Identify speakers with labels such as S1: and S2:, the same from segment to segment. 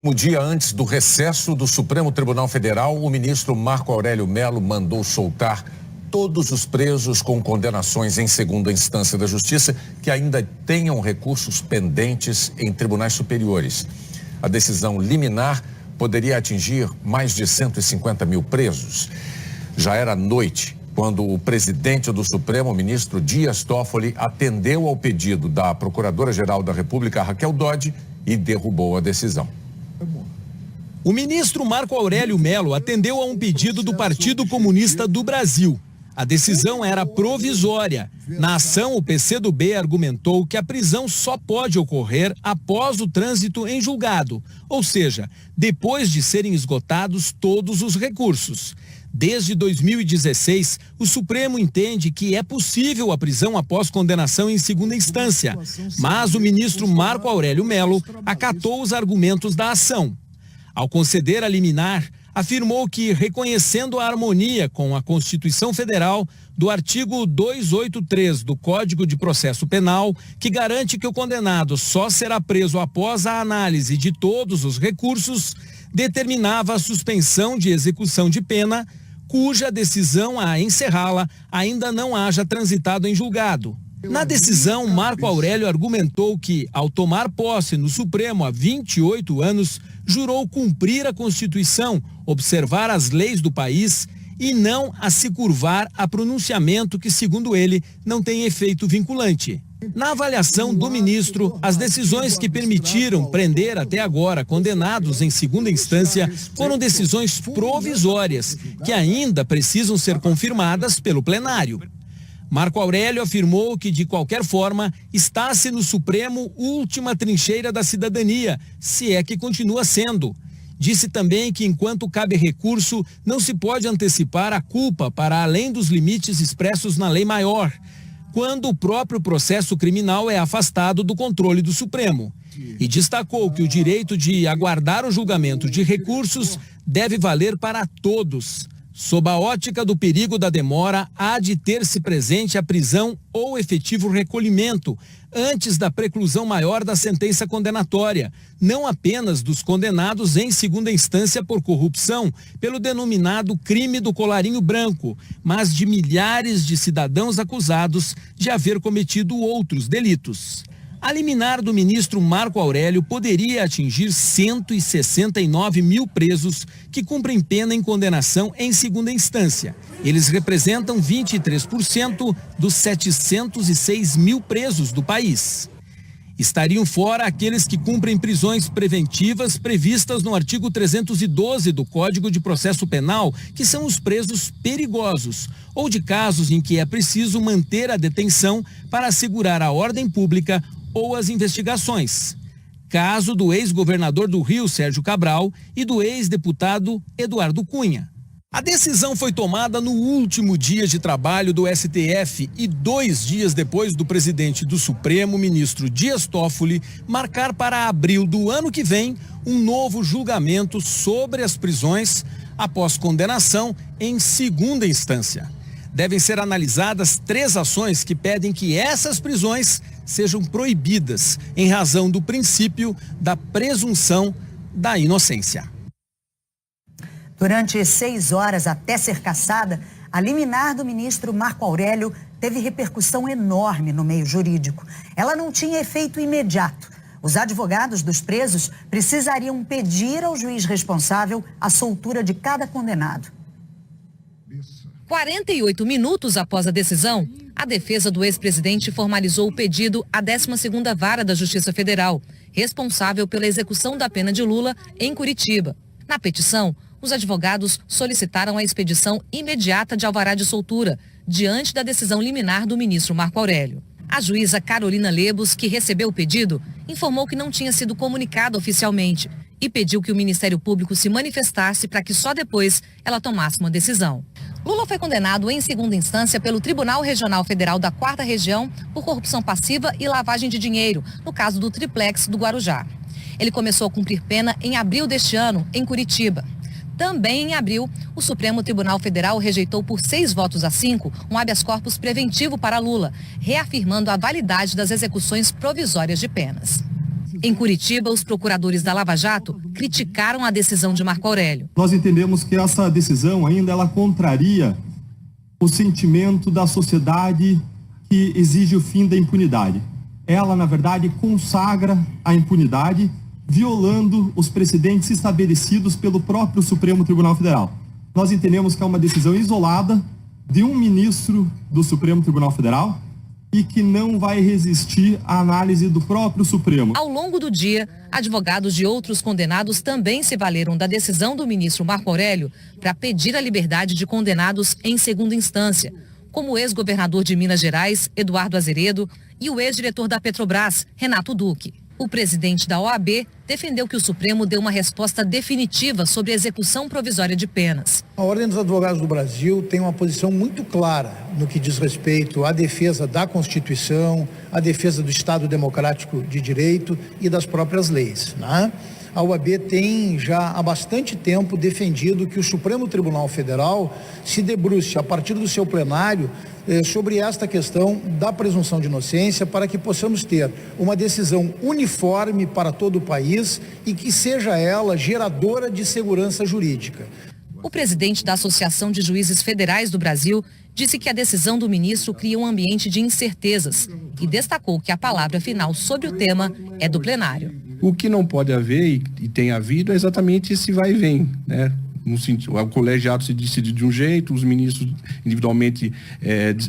S1: Um dia antes do recesso do Supremo Tribunal Federal, o ministro Marco Aurélio Mello mandou soltar todos os presos com condenações em segunda instância da Justiça que ainda tenham recursos pendentes em tribunais superiores. A decisão liminar poderia atingir mais de 150 mil presos. Já era noite quando o presidente do Supremo, o ministro Dias Toffoli, atendeu ao pedido da Procuradora-Geral da República, Raquel Dodge, e derrubou a decisão.
S2: O ministro Marco Aurélio Mello atendeu a um pedido do Partido Comunista do Brasil. A decisão era provisória. Na ação, o PCdoB argumentou que a prisão só pode ocorrer após o trânsito em julgado, ou seja, depois de serem esgotados todos os recursos. Desde 2016, o Supremo entende que é possível a prisão após condenação em segunda instância, mas o ministro Marco Aurélio Mello acatou os argumentos da ação. Ao conceder a liminar, afirmou que, reconhecendo a harmonia com a Constituição Federal do artigo 283 do Código de Processo Penal, que garante que o condenado só será preso após a análise de todos os recursos, determinava a suspensão de execução de pena, cuja decisão a encerrá-la ainda não haja transitado em julgado. Na decisão, Marco Aurélio argumentou que, ao tomar posse no Supremo há 28 anos, jurou cumprir a Constituição, observar as leis do país e não a se curvar a pronunciamento que, segundo ele, não tem efeito vinculante. Na avaliação do ministro, as decisões que permitiram prender até agora condenados em segunda instância foram decisões provisórias, que ainda precisam ser confirmadas pelo plenário. Marco Aurélio afirmou que, de qualquer forma, está-se no Supremo última trincheira da cidadania, se é que continua sendo. Disse também que, enquanto cabe recurso, não se pode antecipar a culpa para além dos limites expressos na lei maior, quando o próprio processo criminal é afastado do controle do Supremo. E destacou que o direito de aguardar o julgamento de recursos deve valer para todos. Sob a ótica do perigo da demora, há de ter-se presente a prisão ou efetivo recolhimento antes da preclusão maior da sentença condenatória, não apenas dos condenados em segunda instância por corrupção, pelo denominado crime do colarinho branco, mas de milhares de cidadãos acusados de haver cometido outros delitos. A liminar do ministro Marco Aurélio poderia atingir 169 mil presos que cumprem pena em condenação em segunda instância. Eles representam 23% dos 706 mil presos do país. Estariam fora aqueles que cumprem prisões preventivas previstas no artigo 312 do Código de Processo Penal, que são os presos perigosos, ou de casos em que é preciso manter a detenção para assegurar a ordem pública ou as investigações. Caso do ex-governador do Rio, Sérgio Cabral, e do ex-deputado Eduardo Cunha. A decisão foi tomada no último dia de trabalho do STF e 2 dias depois do presidente do Supremo, ministro Dias Toffoli, marcar para abril do ano que vem um novo julgamento sobre as prisões após condenação em segunda instância. Devem ser analisadas 3 ações que pedem que essas prisões sejam proibidas em razão do princípio da presunção da inocência.
S3: Durante 6 horas até ser cassada, a liminar do ministro Marco Aurélio teve repercussão enorme no meio jurídico. Ela não tinha efeito imediato. Os advogados dos presos precisariam pedir ao juiz responsável a soltura de cada condenado.
S4: 48 minutos após a decisão, a defesa do ex-presidente formalizou o pedido à 12ª Vara da Justiça Federal, responsável pela execução da pena de Lula em Curitiba. Na petição, os advogados solicitaram a expedição imediata de alvará de soltura, diante da decisão liminar do ministro Marco Aurélio. A juíza Carolina Lebos, que recebeu o pedido, informou que não tinha sido comunicado oficialmente e pediu que o Ministério Público se manifestasse para que só depois ela tomasse uma decisão. Lula foi condenado em segunda instância pelo Tribunal Regional Federal da 4ª Região por corrupção passiva e lavagem de dinheiro, no caso do triplex do Guarujá. Ele começou a cumprir pena em abril deste ano, em Curitiba. Também em abril, o Supremo Tribunal Federal rejeitou por 6 votos a 5 um habeas corpus preventivo para Lula, reafirmando a validade das execuções provisórias de penas. Em Curitiba, os procuradores da Lava Jato criticaram a decisão de Marco Aurélio.
S5: Nós entendemos que essa decisão ainda ela contraria o sentimento da sociedade que exige o fim da impunidade. Ela, na verdade, consagra a impunidade, violando os precedentes estabelecidos pelo próprio Supremo Tribunal Federal. Nós entendemos que é uma decisão isolada de um ministro do Supremo Tribunal Federal e que não vai resistir à análise do próprio Supremo.
S4: Ao longo do dia, advogados de outros condenados também se valeram da decisão do ministro Marco Aurélio para pedir a liberdade de condenados em segunda instância, como o ex-governador de Minas Gerais, Eduardo Azeredo, e o ex-diretor da Petrobras, Renato Duque. O presidente da OAB defendeu que o Supremo deu uma resposta definitiva sobre a execução provisória de penas.
S6: A Ordem dos Advogados do Brasil tem uma posição muito clara no que diz respeito à defesa da Constituição, à defesa do Estado Democrático de Direito e das próprias leis, né? A OAB tem já há bastante tempo defendido que o Supremo Tribunal Federal se debruce a partir do seu plenário sobre esta questão da presunção de inocência para que possamos ter uma decisão uniforme para todo o país e que seja ela geradora de segurança jurídica.
S4: O presidente da Associação de Juízes Federais do Brasil disse que a decisão do ministro cria um ambiente de incertezas e destacou que a palavra final sobre o tema é do plenário.
S7: O que não pode haver e tem havido é exatamente esse vai e vem, né? O colegiado se decide de um jeito, os ministros individualmente,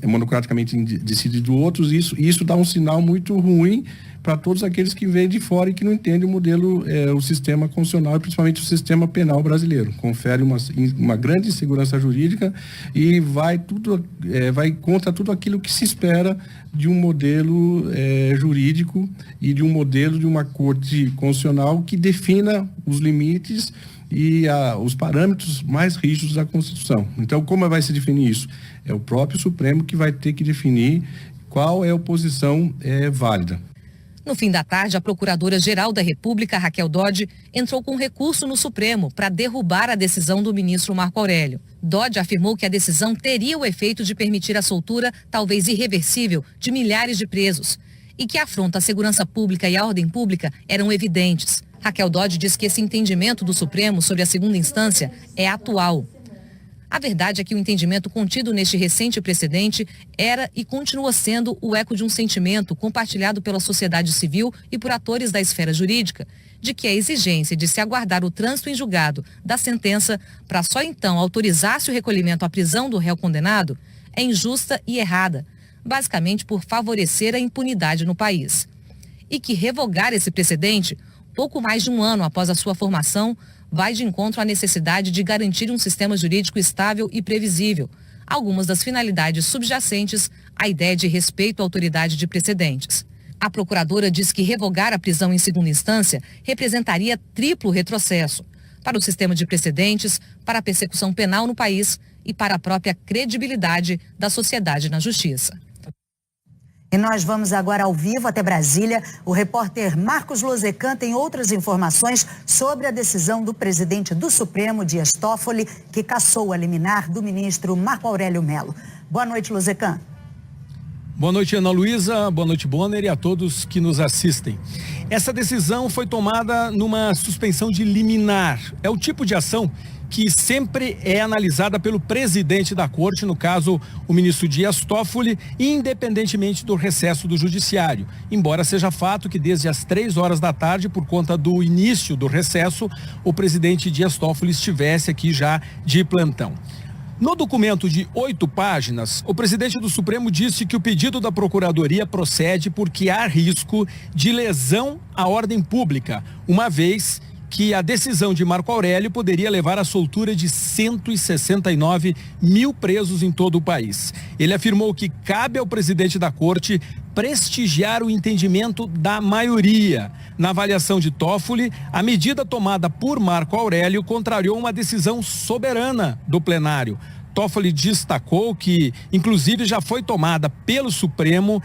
S7: monocraticamente decidem do outro, e isso dá um sinal muito ruim para todos aqueles que vêm de fora e que não entendem o modelo, o sistema constitucional e principalmente o sistema penal brasileiro. Confere uma grande insegurança jurídica e vai contra tudo aquilo que se espera de um modelo jurídico e de um modelo de uma corte constitucional que defina os limites e os parâmetros mais rígidos da Constituição. Então, como vai se definir isso? É o próprio Supremo que vai ter que definir qual é a posição válida.
S4: No fim da tarde, a Procuradora-Geral da República, Raquel Dodge, entrou com recurso no Supremo para derrubar a decisão do ministro Marco Aurélio. Dodge afirmou que a decisão teria o efeito de permitir a soltura, talvez irreversível, de milhares de presos e que a afronta à segurança pública e à ordem pública eram evidentes. Raquel Dodge diz que esse entendimento do Supremo sobre a segunda instância é atual. A verdade é que o entendimento contido neste recente precedente era e continua sendo o eco de um sentimento compartilhado pela sociedade civil e por atores da esfera jurídica, de que a exigência de se aguardar o trânsito em julgado da sentença para só então autorizar-se o recolhimento à prisão do réu condenado é injusta e errada, basicamente por favorecer a impunidade no país. E que revogar esse precedente, pouco mais de um ano após a sua formação, vai de encontro à necessidade de garantir um sistema jurídico estável e previsível, algumas das finalidades subjacentes à ideia de respeito à autoridade de precedentes. A procuradora diz que revogar a prisão em segunda instância representaria triplo retrocesso para o sistema de precedentes, para a persecução penal no país e para a própria credibilidade da sociedade na justiça.
S3: E nós vamos agora ao vivo até Brasília. O repórter Marcos Lozecan tem outras informações sobre a decisão do presidente do Supremo, Dias Toffoli, que cassou a liminar do ministro Marco Aurélio Mello. Boa noite, Lozecan.
S2: Boa noite, Ana Luísa, boa noite, Bonner, e a todos que nos assistem. Essa decisão foi tomada numa suspensão de liminar. É o tipo de ação que sempre é analisada pelo presidente da corte, no caso, o ministro Dias Toffoli, independentemente do recesso do judiciário. Embora seja fato que desde as 3 horas da tarde, por conta do início do recesso, o presidente Dias Toffoli estivesse aqui já de plantão. No documento de 8 páginas, o presidente do Supremo disse que o pedido da Procuradoria procede porque há risco de lesão à ordem pública, uma vez que a decisão de Marco Aurélio poderia levar à soltura de 169 mil presos em todo o país. Ele afirmou que cabe ao presidente da corte prestigiar o entendimento da maioria. Na avaliação de Toffoli, a medida tomada por Marco Aurélio contrariou uma decisão soberana do plenário. Toffoli destacou que, inclusive, já foi tomada pelo Supremo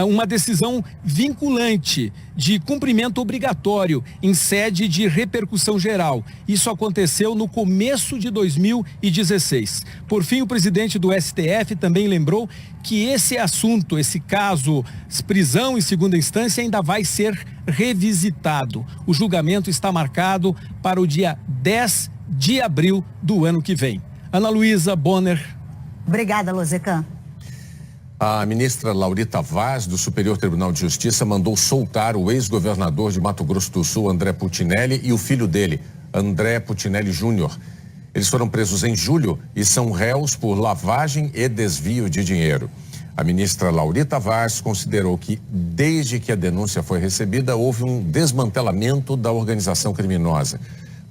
S2: uma decisão vinculante de cumprimento obrigatório em sede de repercussão geral. Isso aconteceu no começo de 2016. Por fim, o presidente do STF também lembrou que esse assunto, esse caso, prisão em segunda instância, ainda vai ser revisitado. O julgamento está marcado para o dia 10 de abril do ano que vem. Ana Luísa, Bonner.
S3: Obrigada, Lozecan.
S1: A ministra Laurita Vaz, do Superior Tribunal de Justiça, mandou soltar o ex-governador de Mato Grosso do Sul, André Putinelli, e o filho dele, André Putinelli Júnior. Eles foram presos em julho e são réus por lavagem e desvio de dinheiro. A ministra Laurita Vaz considerou que, desde que a denúncia foi recebida, houve um desmantelamento da organização criminosa,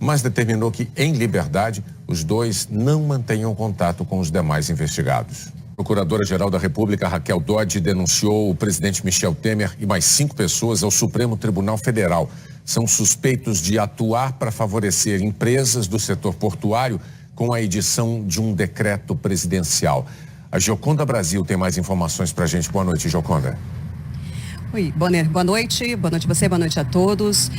S1: mas determinou que, em liberdade, os dois não mantenham contato com os demais investigados. A Procuradora-Geral da República, Raquel Dodge, denunciou o presidente Michel Temer e mais 5 pessoas ao Supremo Tribunal Federal. São suspeitos de atuar para favorecer empresas do setor portuário com a edição de um decreto presidencial. A Gioconda Brasil tem mais informações para a gente. Boa noite, Gioconda.
S8: Oi, Bonner, boa noite a você, boa noite a todos.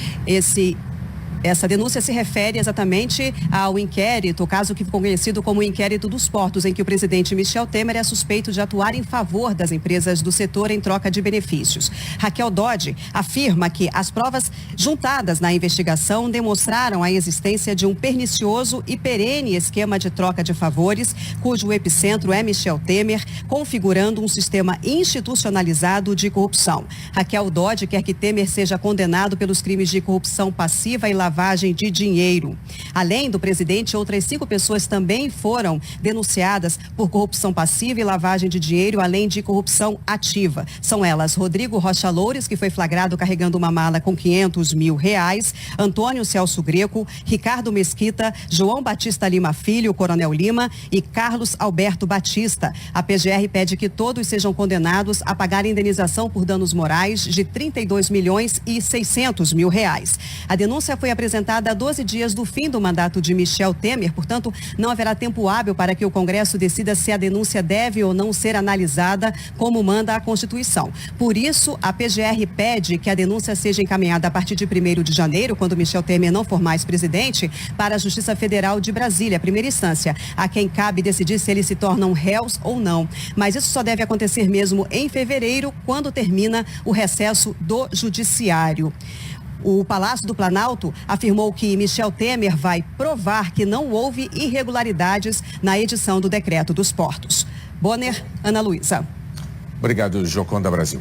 S8: Essa denúncia se refere exatamente ao inquérito, o caso que ficou conhecido como o inquérito dos portos, em que o presidente Michel Temer é suspeito de atuar em favor das empresas do setor em troca de benefícios. Raquel Dodge afirma que as provas juntadas na investigação demonstraram a existência de um pernicioso e perene esquema de troca de favores, cujo epicentro é Michel Temer, configurando um sistema institucionalizado de corrupção. Raquel Dodge quer que Temer seja condenado pelos crimes de corrupção passiva e lavagem de dinheiro. Além do presidente, outras 5 pessoas também foram denunciadas por corrupção passiva e lavagem de dinheiro, além de corrupção ativa. São elas Rodrigo Rocha Loures, que foi flagrado carregando uma mala com R$500 mil, Antônio Celso Greco, Ricardo Mesquita, João Batista Lima Filho, Coronel Lima, e Carlos Alberto Batista. A PGR pede que todos sejam condenados a pagar indenização por danos morais de R$32.600.000. A denúncia foi apresentada a 12 dias do fim do mandato de Michel Temer, portanto, não haverá tempo hábil para que o Congresso decida se a denúncia deve ou não ser analisada, como manda a Constituição. Por isso, a PGR pede que a denúncia seja encaminhada a partir de 1º de janeiro, quando Michel Temer não for mais presidente, para a Justiça Federal de Brasília, primeira instância, a quem cabe decidir se eles se tornam réus ou não. Mas isso só deve acontecer mesmo em fevereiro, quando termina o recesso do Judiciário. O Palácio do Planalto afirmou que Michel Temer vai provar que não houve irregularidades na edição do decreto dos portos. Bonner, Ana Luísa.
S1: Obrigado, Gioconda Brasil.